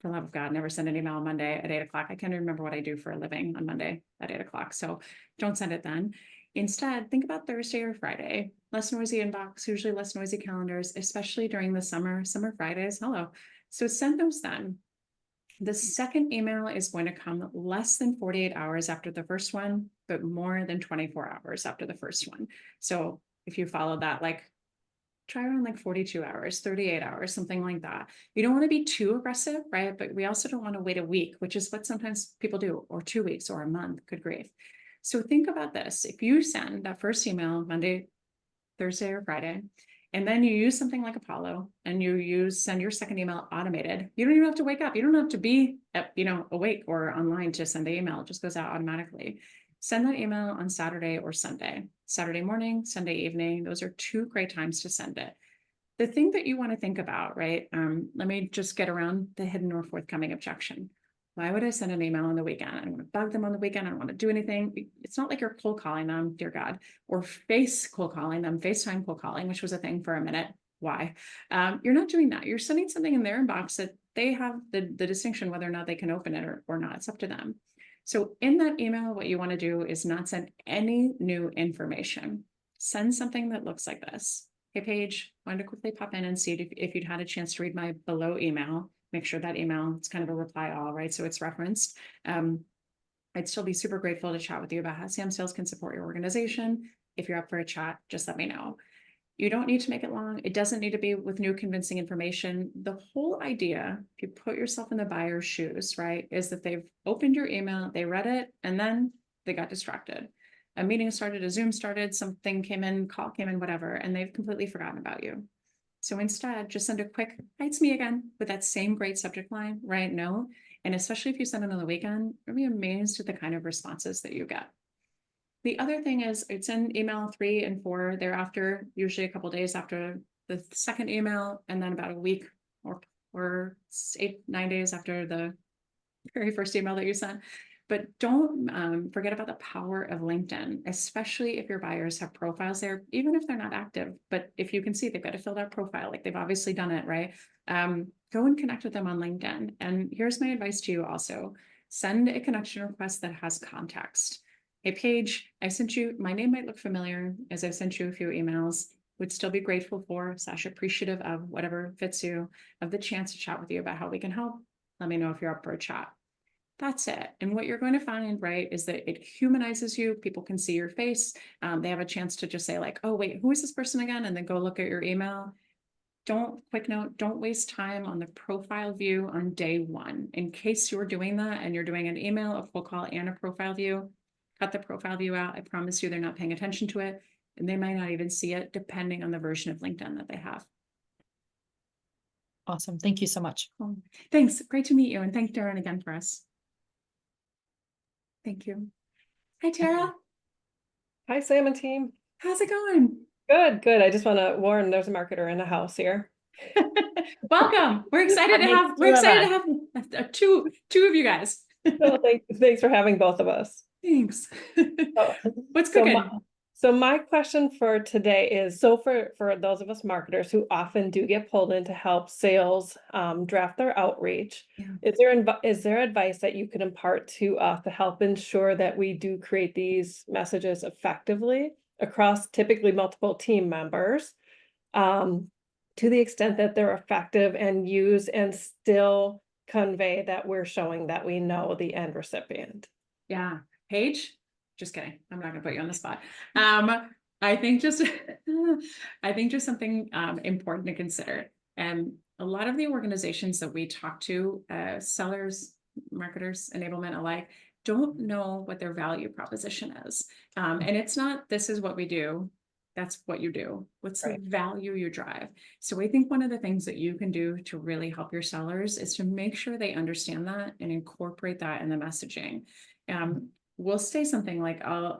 For the love of God, never send an email on Monday at 8 o'clock. I can't even remember what I do for a living on Monday at 8 o'clock. So don't send it then. Instead, think about Thursday or Friday. Less noisy inbox, usually less noisy calendars, especially during the summer Fridays. Hello. So send those then. The second email is going to come less than 48 hours after the first one, but more than 24 hours after the first one. So if you follow that, like, try around like 42 hours, 38 hours, something like that. You don't want to be too aggressive, right? But we also don't want to wait a week, which is what sometimes people do, or 2 weeks or a month. Good grief. So think about this. If you send that first email Monday, Thursday, or Friday, and then you use something like Apollo, and you send your second email automated, you don't even have to wake up. You don't have to be, awake or online to send the email. It just goes out automatically. Send that email on Saturday or Sunday. Saturday morning, Sunday evening. Those are 2 great times to send it. The thing that you want to think about, right? Let me just get around the hidden or forthcoming objection. Why would I send an email on the weekend? I don't want to bug them on the weekend. I don't want to do anything. It's not like you're cold calling them, dear God, or FaceTime cold calling, which was a thing for a minute. Why? You're not doing that. You're sending something in their inbox that they have the distinction whether or not they can open it or not. It's up to them. So in that email, what you want to do is not send any new information. Send something that looks like this. Hey, Paige, wanted to quickly pop in and see if you'd had a chance to read my below email. Make sure that email, it's kind of a reply all, right? So it's referenced. I'd still be super grateful to chat with you about how samsales can support your organization. If you're up for a chat, just let me know. You don't need to make it long. It doesn't need to be with new convincing information. The whole idea, if you put yourself in the buyer's shoes, right, is that they've opened your email, they read it, and then they got distracted. A meeting started, a Zoom started, something came in, call came in, whatever, and they've completely forgotten about you. So instead, just send a quick, "Hi, it's me again," with that same great subject line, right? No. And especially if you send it on the weekend, you'll be amazed at the kind of responses that you get. The other thing is it's in email 3 and 4 thereafter, usually a couple days after the second email, and then about a week or 8-9 days after the very first email that you sent. But don't forget about the power of LinkedIn, especially if your buyers have profiles there, even if they're not active. But if you can see they've got a filled out profile, like they've obviously done it, right? Go and connect with them on LinkedIn. And here's my advice to you also. Send a connection request that has context. Hey, Paige, I sent you, my name might look familiar as I've sent you a few emails, would still be grateful for, / appreciative of whatever fits you, of the chance to chat with you about how we can help. Let me know if you're up for a chat. That's it. And what you're going to find, right, is that it humanizes you. People can see your face. They have a chance to just say like, oh, wait, who is this person again? And then go look at your email. Quick note, don't waste time on the profile view on day one. In case you're doing that and you're doing an email, a full call, and a profile view, cut the profile view out. I promise you they're not paying attention to it. And they might not even see it depending on the version of LinkedIn that they have. Awesome. Thank you so much. Cool. Thanks. Great to meet you. And thank Darren again for us. Thank you. Hi, Tara. Hi, Sam and team. How's it going? Good, good. I just want to warn there's a marketer in the house here. Welcome. We're excited to have two of you guys. Well, thanks for having both of us. Thanks. Oh, What's cooking? So my question for today is, so for those of us marketers who often do get pulled in to help sales draft their outreach, is there advice that you could impart to us to help ensure that we do create these messages effectively across typically multiple team members, to the extent that they're effective and use and still convey that we're showing that we know the end recipient? Yeah. Paige? Just kidding. I'm not gonna put you on the spot. I think just something important to consider. And a lot of the organizations that we talk to, sellers, marketers, enablement alike, don't know what their value proposition is. And it's not, this is what we do. That's what you do. What's the value you drive? So I think one of the things that you can do to really help your sellers is to make sure they understand that and incorporate that in the messaging. We'll say something like, I'll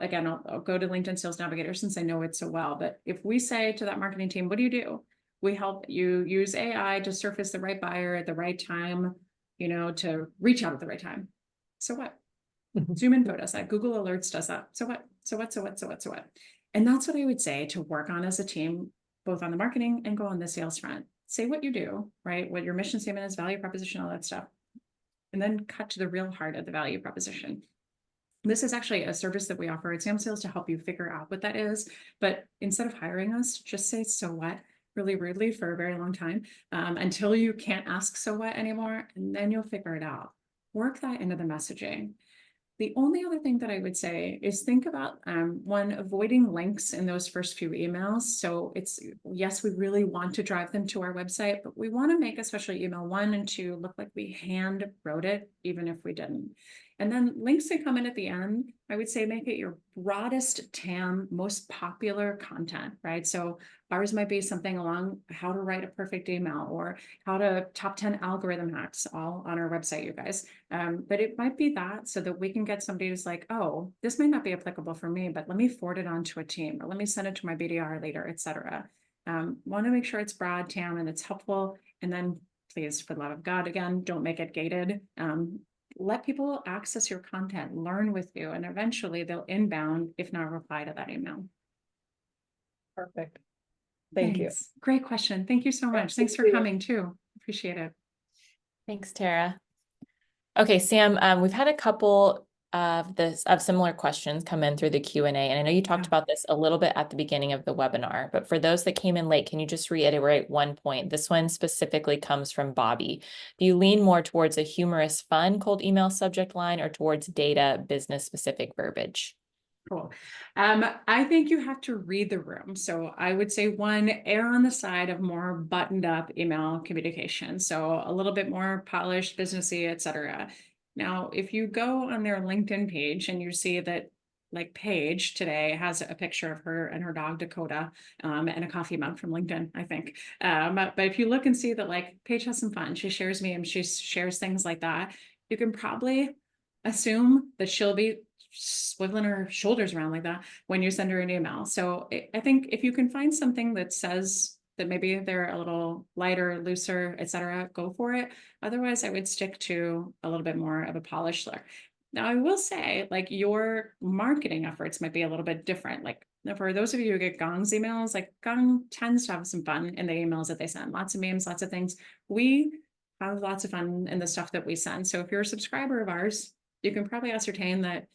go to LinkedIn Sales Navigator since I know it so well. But if we say to that marketing team, what do you do? We help you use AI to surface the right buyer at the right time, to reach out at the right time. So what? Zoom Info does that. Google Alerts does that. So what? So what? And that's what I would say to work on as a team, both on the marketing and go on the sales front. Say what you do, right? What your mission statement is, value proposition, all that stuff. And then cut to the real heart of the value proposition. This is actually a service that we offer at samsales to help you figure out what that is. But instead of hiring us, just say, so what, really rudely for a very long time, until you can't ask so what anymore, and then you'll figure it out. Work that into the messaging. The only other thing that I would say is think about, one, avoiding links in those first few emails. So it's, yes, we really want to drive them to our website, but we want to make especially email 1 and 2 look like we hand wrote it, even if we didn't. And then links that come in at the end, I would say make it your broadest TAM, most popular content, right? So ours might be something along how to write a perfect email or how to top 10 algorithm hacks, all on our website, you guys. But it might be that so that we can get somebody who's like, oh, this might not be applicable for me, but let me forward it on to a team or let me send it to my BDR later, et cetera. Want to make sure it's broad TAM and it's helpful. And then please, for the love of God, again, don't make it gated. Let people access your content, learn with you, and eventually they'll inbound, if not reply to that email. Perfect. Thank you. Great question. Thank you so much. Thanks for coming too. Appreciate it. Thanks, Tara. Okay, Sam, we've had a couple of similar questions come in through the Q&A. And I know you talked about this a little bit at the beginning of the webinar, but for those that came in late, can you just reiterate one point? This one specifically comes from Bobby. Do you lean more towards a humorous, fun cold email subject line or towards data, business specific verbiage? Cool. I think you have to read the room. So I would say one, err on the side of more buttoned up email communication. So a little bit more polished, businessy, etc. Now, if you go on their LinkedIn page and you see that like Paige today has a picture of her and her dog Dakota and a coffee mug from LinkedIn, I think. But if you look and see that like Paige has some fun, she shares memes, she shares things like that, you can probably assume that she'll be swiveling her shoulders around like that when you send her an email. So I think if you can find something that says that maybe they're a little lighter, looser, etc., go for it. Otherwise, I would stick to a little bit more of a polished look. Now, I will say, like, your marketing efforts might be a little bit different. Like, for those of you who get Gong's emails, like Gong tends to have some fun in the emails that they send. Lots of memes, lots of things. We have lots of fun in the stuff that we send. So if you're a subscriber of ours, you can probably ascertain that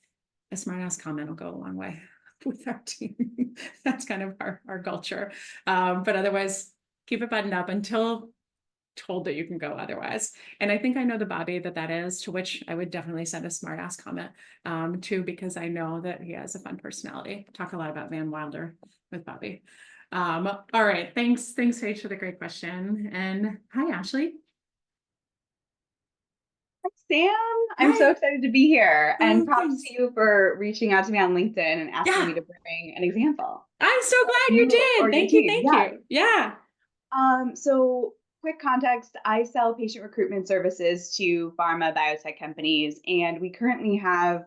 a smart ass comment will go a long way with our team. That's kind of our culture. But otherwise, keep it buttoned up until told that you can go otherwise. And I think I know the Bobby that is, to which I would definitely send a smart ass comment too, because I know that he has a fun personality. Talk a lot about Van Wilder with Bobby. All right. Thanks, Paige, for the great question. And hi, Ashley. Sam, I'm so excited to be here, and props to you for reaching out to me on LinkedIn and asking me to bring an example. I'm so glad you did. Thank you. Yeah. So quick context, I sell patient recruitment services to pharma biotech companies, and we currently have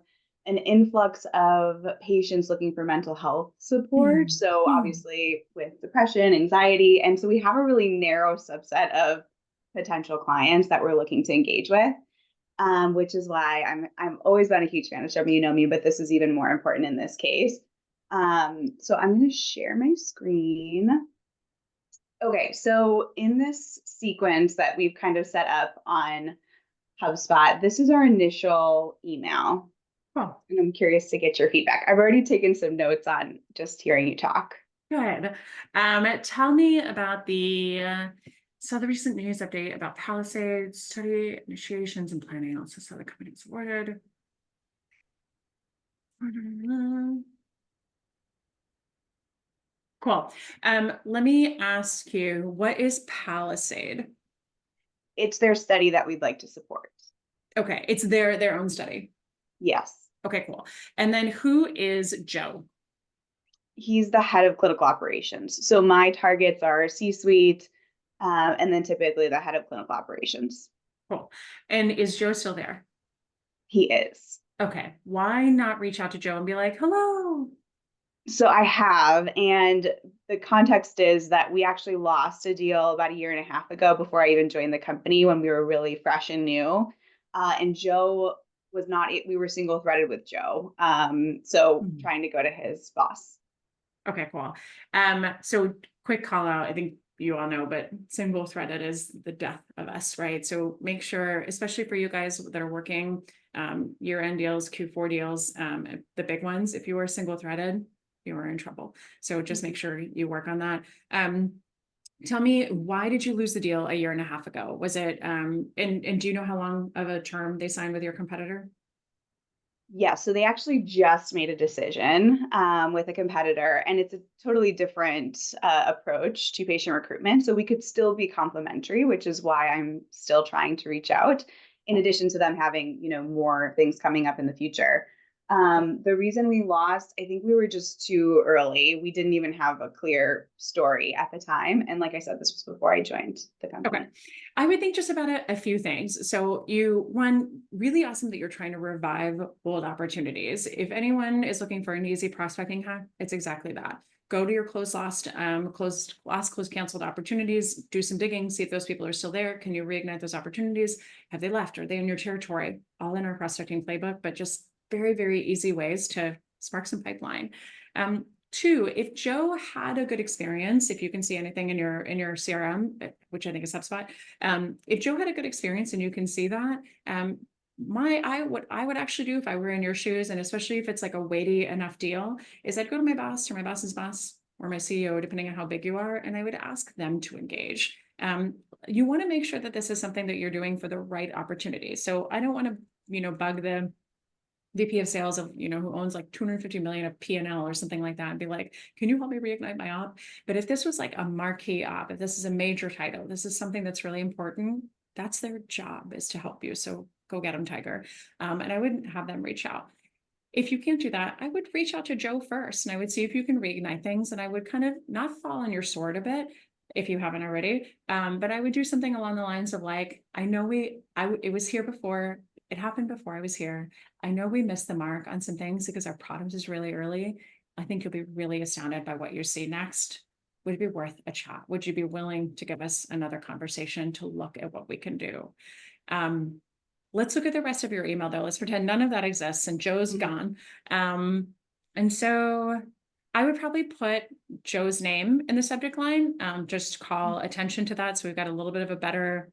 an influx of patients looking for mental health support. So obviously with depression, anxiety, and so we have a really narrow subset of potential clients that we're looking to engage with. Which is why I'm always been a huge fan of Show Me You Know Me, but this is even more important in this case. So I'm going to share my screen. Okay, so in this sequence that we've kind of set up on HubSpot, this is our initial email. And I'm curious to get your feedback. I've already taken some notes on just hearing you talk. Good. Tell me about the recent news update about Palisades study initiations and planning. Also saw the company was awarded. Cool. Let me ask you, what is Palisade? It's their study that we'd like to support. Okay, it's their own study. Yes. Okay, cool. And then who is Joe? He's the head of clinical operations. So my targets are C-suite, and then typically the head of clinical operations. Cool. And is Joe still there? He is. Okay. Why not reach out to Joe and be like, hello? So I have, and the context is that we actually lost a deal about 1.5 years ago before I even joined the company, when we were really fresh and new. And Joe was not, we were single threaded with Joe. Trying to go to his boss. Okay, cool. So quick call out, I think you all know, but single threaded is the death of us, right? So make sure, especially for you guys that are working year-end deals, Q4 deals, the big ones, if you are single threaded, you are in trouble. So just make sure you work on that. Tell me, why did you lose the deal 1.5 years ago? Was it, and do you know how long of a term they signed with your competitor? Yeah, so they actually just made a decision with a competitor, and it's a totally different approach to patient recruitment. So we could still be complementary, which is why I'm still trying to reach out, in addition to them having, more things coming up in the future. The reason we lost, I think we were just too early. We didn't even have a clear story at the time. And like I said, this was before I joined the company. Okay. I would think just about a few things. So one, really awesome that you're trying to revive old opportunities. If anyone is looking for an easy prospecting hack, it's exactly that. Go to your closed, canceled opportunities, do some digging, see if those people are still there. Can you reignite those opportunities? Have they left? Are they in your territory? All in our prospecting playbook, but just very, very easy ways to spark some pipeline. 2, if Joe had a good experience, if you can see anything in your CRM, which I think is HubSpot, if Joe had a good experience and you can see that, what I would actually do if I were in your shoes, and especially if it's like a weighty enough deal, is I'd go to my boss or my boss's boss or my CEO, depending on how big you are, and I would ask them to engage. You want to make sure that this is something that you're doing for the right opportunity. So I don't want to, bug the VP of sales of, who owns like 250 million of P&L or something like that and be like, can you help me reignite my op? But if this was like a marquee op, if this is a major title, this is something that's really important, that's their job, is to help you. So go get them, Tiger. And I wouldn't have them reach out. If you can't do that, I would reach out to Joe first, and I would see if you can reignite things, and I would kind of not fall on your sword a bit if you haven't already. But I would do something along the lines of like, I know it was here before. It happened before I was here. I know we missed the mark on some things because our product is really early. I think you'll be really astounded by what you see next. Would it be worth a chat? Would you be willing to give us another conversation to look at what we can do? Let's look at the rest of your email though. Let's pretend none of that exists and Joe's gone. And so I would probably put Joe's name in the subject line, just call attention to that. So we've got a little bit of a better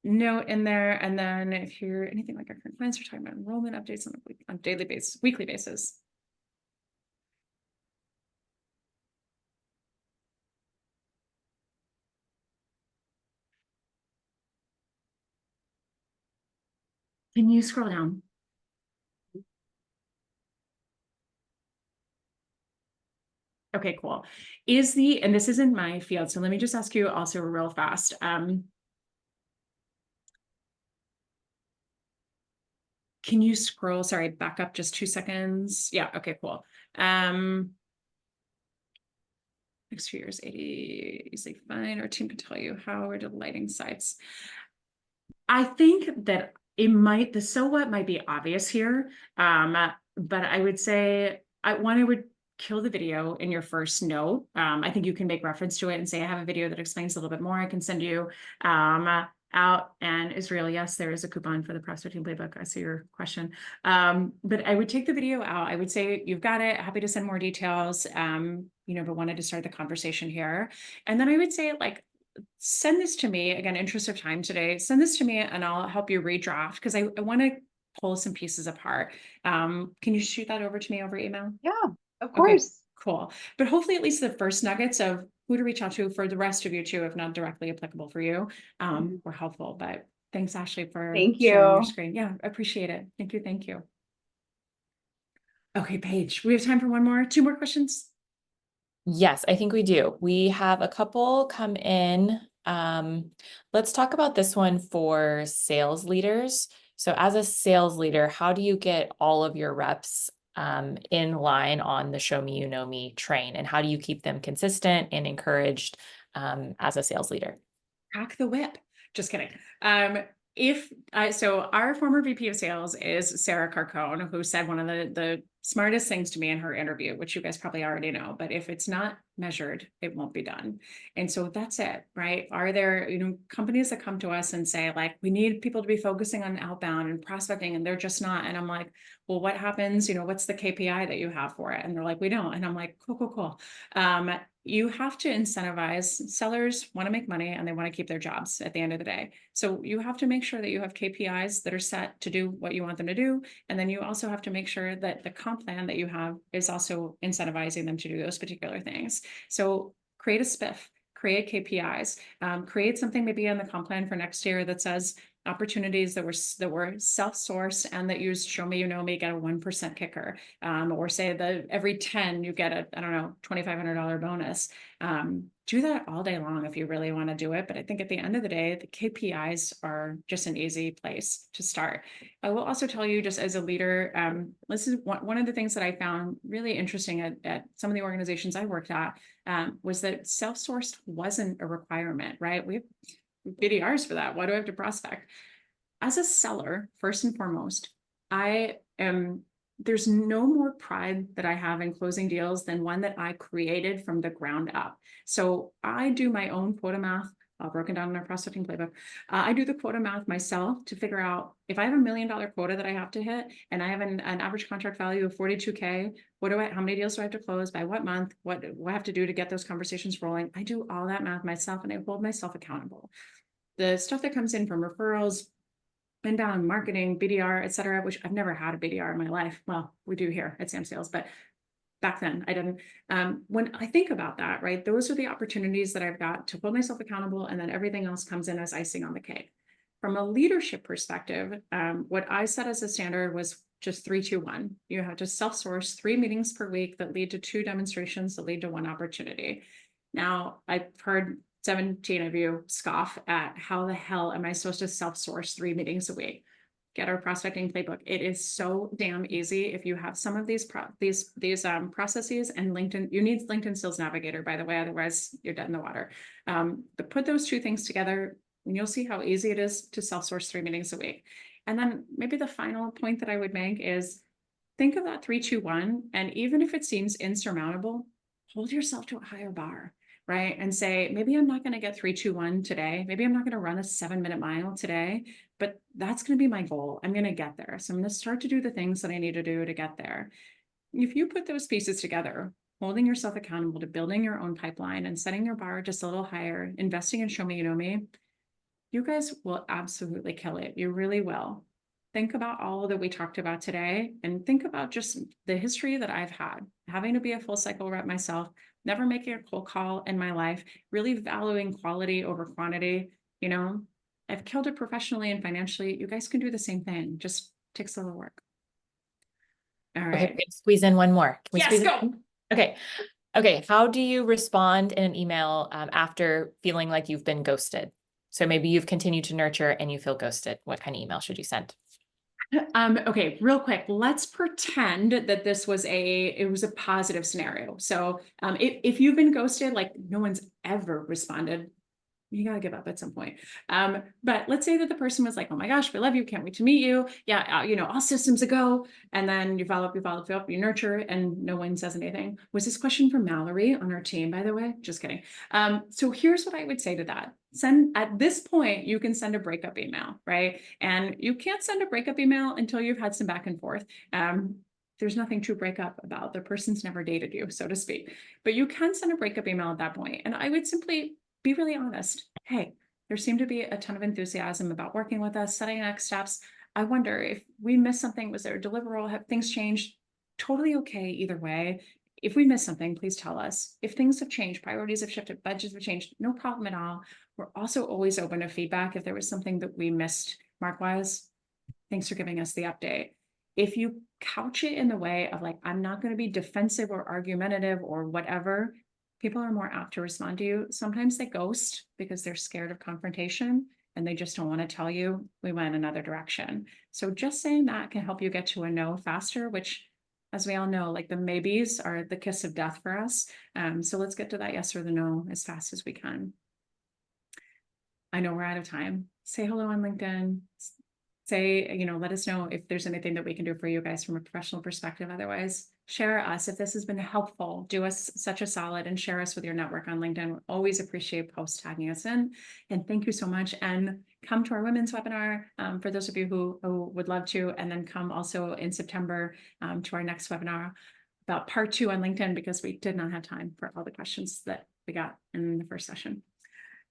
note in there. And then if you're anything like our current plans, we're talking about enrollment updates on daily basis, weekly basis. Can you scroll down? Okay, cool. And this isn't my field, so let me just ask you also real fast. Can you scroll, sorry, back up just 2 seconds? Yeah, okay, cool. Next few years, 80 easily fine. Our team can tell you how we're delighting sites. I think that the so what might be obvious here. But I would say I would kill the video in your first note. I think you can make reference to it and say, I have a video that explains a little bit more. I can send you out. And Israel, yes, there is a coupon for the prospecting playbook. I see your question. But I would take the video out. I would say, you've got it. Happy to send more details. But wanted to start the conversation here. And then I would say, like, send this to me, again, interest of time today, send this to me and I'll help you redraft, because I want to pull some pieces apart. Can you shoot that over to me over email? Yeah, of course. Okay, cool. But hopefully at least the first nuggets of who to reach out to for the rest of you too, if not directly applicable for you, were helpful. But thanks, Ashley, for Thank sharing your you. screen. Yeah, appreciate it. Thank you. Thank you. Okay, Paige, we have time for two more questions. Yes, I think we do. We have a couple come in. Let's talk about this one for sales leaders. So as a sales leader, how do you get all of your reps in line on the Show Me, You Know Me train? And how do you keep them consistent and encouraged as a sales leader? Hack the whip. Just kidding. So our former VP of sales is Sarah Carcone, who said one of the smartest things to me in her interview, which you guys probably already know, but if it's not measured, it won't be done. And so that's it, right? Are there, companies that come to us and say, like, we need people to be focusing on outbound and prospecting, and they're just not. And I'm like, well, what happens? What's the KPI that you have for it? And they're like, we don't. And I'm like, cool. You have to incentivize. Sellers want to make money and they want to keep their jobs at the end of the day. So you have to make sure that you have KPIs that are set to do what you want them to do. And then you also have to make sure that the comp plan that you have is also incentivizing them to do those particular things. So create a spiff, create KPIs, create something maybe on the comp plan for next year that says opportunities that were self-sourced and that used Show Me, You Know Me, get a 1% kicker, or say that every 10 you get a, I don't know, $2,500 bonus. Do that all day long if you really want to do it. But I think at the end of the day, the KPIs are just an easy place to start. I will also tell you, just as a leader, this is one of the things that I found really interesting at some of the organizations I worked at, was that self-sourced wasn't a requirement, right? We have BDRs for that. Why do I have to prospect? As a seller, first and foremost, there's no more pride that I have in closing deals than one that I created from the ground up. So I do my own quota math, broken down in our prospecting playbook. I do the quota math myself to figure out if I have $1 million quota that I have to hit, and I have an average contract value of 42K, how many deals do I have to close by what month? What I have to do to get those conversations rolling? I do all that math myself and I hold myself accountable. the stuff that comes in from referrals, inbound marketing, BDR, et cetera, which I've never had a BDR in my life. Well, we do here at samsales, but back then I didn't. When I think about that, right, those are the opportunities that I've got to hold myself accountable, and then everything else comes in as icing on the cake. From a leadership perspective, what I set as a standard was just 3, 2, 1. You have to self-source 3 meetings per week that lead to 2 demonstrations that lead to 1 opportunity. Now, I've heard 17 of you scoff at how the hell am I supposed to self-source 3 meetings a week? Get our prospecting playbook. It is so damn easy. If you have some of these processes, and LinkedIn, you need LinkedIn Sales Navigator, by the way, otherwise you're dead in the water. But put those 2 things together, and you'll see how easy it is to self-source 3 meetings a week. And then maybe the final point that I would make is think of that 3, 2, 1, and even if it seems insurmountable, hold yourself to a higher bar. Right? And say, maybe I'm not going to get 3, 2, 1 today. Maybe I'm not going to run a 7-minute mile today, but that's going to be my goal. I'm going to get there. So I'm going to start to do the things that I need to do to get there. If you put those pieces together, holding yourself accountable to building your own pipeline and setting your bar just a little higher, investing in Show Me, You Know Me, you guys will absolutely kill it. You really will. Think about all that we talked about today, and think about just the history that I've had, having to be a full cycle rep myself, never making a cold call in my life, really valuing quality over quantity. You know, I've killed it professionally and financially. You guys can do the same thing. Just takes a little work. All right. Okay, we can squeeze in one more. Can we Yes, squeeze in go. one? Okay. Okay. How do you respond in an email after feeling like you've been ghosted? So maybe you've continued to nurture and you feel ghosted. What kind of email should you send? Okay, real quick, let's pretend that this was it was a positive scenario. So if you've been ghosted, like no one's ever responded, you got to give up at some point. But let's say that the person was like, oh my gosh, we love you. Can't wait to meet you. Yeah. You know, all systems a go. And then you follow up, you nurture, and no one says anything. Was this question from Mallory on our team, by the way? Just kidding. So here's what I would say to that. At this point, you can send a breakup email, right? And you can't send a breakup email until you've had some back and forth. There's nothing to break up about. The person's never dated you, so to speak. But you can send a breakup email at that point. And I would simply be really honest. Hey, there seemed to be a ton of enthusiasm about working with us, setting next steps. I wonder if we missed something. Was there a deliverable? Have things changed? Totally okay either way. If we missed something, please tell us. If things have changed, priorities have shifted, budgets have changed, no problem at all. We're also always open to feedback if there was something that we missed mark-wise. Thanks for giving us the update. If you couch it in the way of like, I'm not going to be defensive or argumentative or whatever, people are more apt to respond to you. Sometimes they ghost because they're scared of confrontation and they just don't want to tell you we went another direction. So just saying that can help you get to a no faster, which, as we all know, like the maybes are the kiss of death for us. So let's get to that yes or the no as fast as we can. I know we're out of time. Say hello on LinkedIn. Say, you know, let us know if there's anything that we can do for you guys from a professional perspective. Otherwise, share us. If this has been helpful, do us such a solid and share us with your network on LinkedIn. We always appreciate posts tagging us in. And thank you so much. And come to our women's webinar for those of you who would love to. And then come also in September to our next webinar about part 2 on LinkedIn, because we did not have time for all the questions that we got in the first session.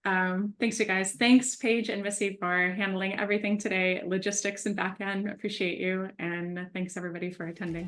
Thanks, you guys. Thanks, Paige and Missy, for handling everything today, logistics and back end. Appreciate you. And thanks, everybody, for attending.